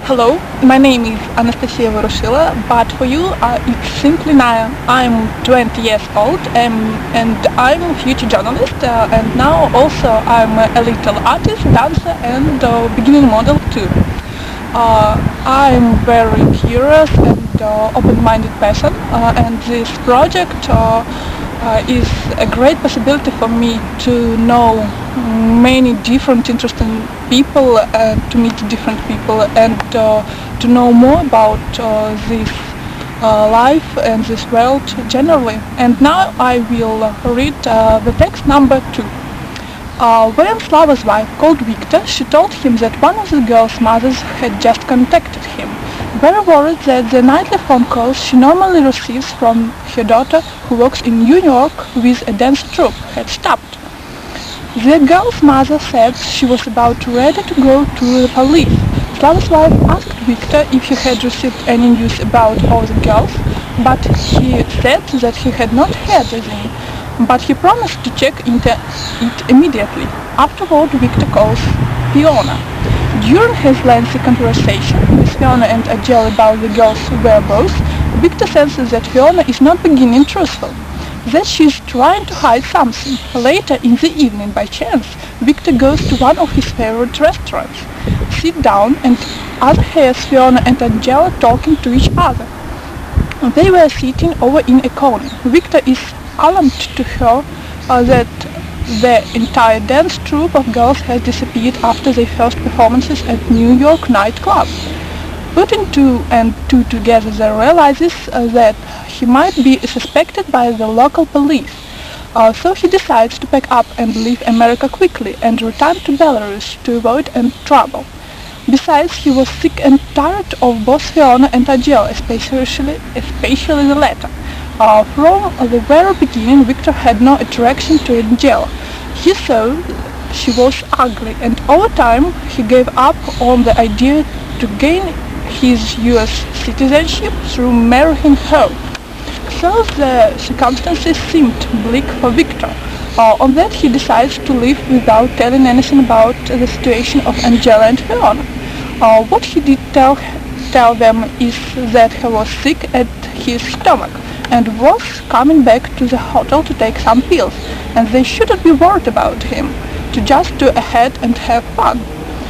Hello, my name is Anastasia Vorushila, but for you it's simply Naya. I'm 20 years old and I'm a future journalist and now also I'm a little artist, dancer and beginning model too. I'm very curious and open-minded person and this project is a great possibility for me to know many different interesting people, to meet different people and to know more about this life and this world generally. And now I will read the text number 2. When Slava's wife called Victor, she told him that one of the girl's mothers had just contacted him, very worried that the nightly phone calls she normally receives from her daughter, who works in New York with a dance troupe, had stopped. The girl's mother said she was about ready to go to the police. Slava's wife asked Victor if he had received any news about all the girls, but he said that he had not heard anything. But he promised to check into it immediately. Afterward, Victor calls Fiona. During his lengthy conversation with Fiona and Angel about the girls' whereabouts, Victor senses that Fiona is not beginning truthful, that she is trying to hide something. Later in the evening, by chance, Victor goes to one of his favorite restaurants, sit down and hears Fiona and Angela talking to each other. They were sitting over in a corner. Victor is alarmed to hear that the entire dance troupe of girls has disappeared after their first performances at New York nightclub. Putting two and two together, they realizes that he might be suspected by the local police. So he decides to pack up and leave America quickly and return to Belarus to avoid any trouble. Besides, he was sick and tired of both Fiona and Angela, especially the latter. From the very beginning, Victor had no attraction to Angela. He saw she was ugly, and over time he gave up on the idea to gain his US citizenship through marrying her. So the circumstances seemed bleak for Victor. On that he decides to leave without telling anything about the situation of Angela and Fiona. What he did tell them is that he was sick at his stomach and was coming back to the hotel to take some pills, and they shouldn't be worried about him, to just go ahead and have fun.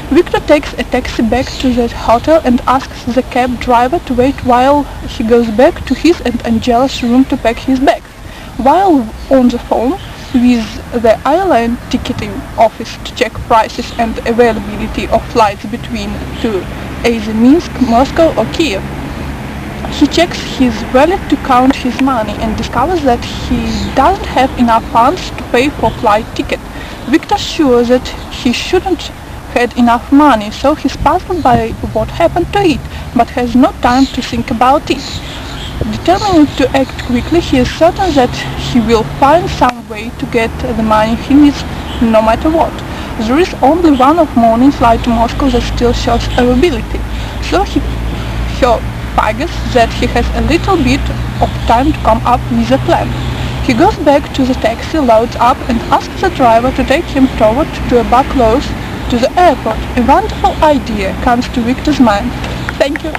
Victor takes a taxi back to the hotel and asks the cab driver to wait while he goes back to his and Angela's room to pack his bags. While on the phone with the airline ticketing office to check prices and availability of flights between either Minsk, Moscow or Kiev, he checks his wallet to count his money and discovers that he doesn't have enough funds to pay for flight ticket. Victor's sure that he shouldn't had enough money, so he's puzzled by what happened to it, but has no time to think about it. Determined to act quickly, he is certain that he will find some way to get the money he needs, no matter what. There is only one morning flight to Moscow that still shows availability, so he figures that he has a little bit of time to come up with a plan. He goes back to the taxi, loads up and asks the driver to take him toward to a bar close to the airport. A wonderful idea comes to Victor's mind. Thank you.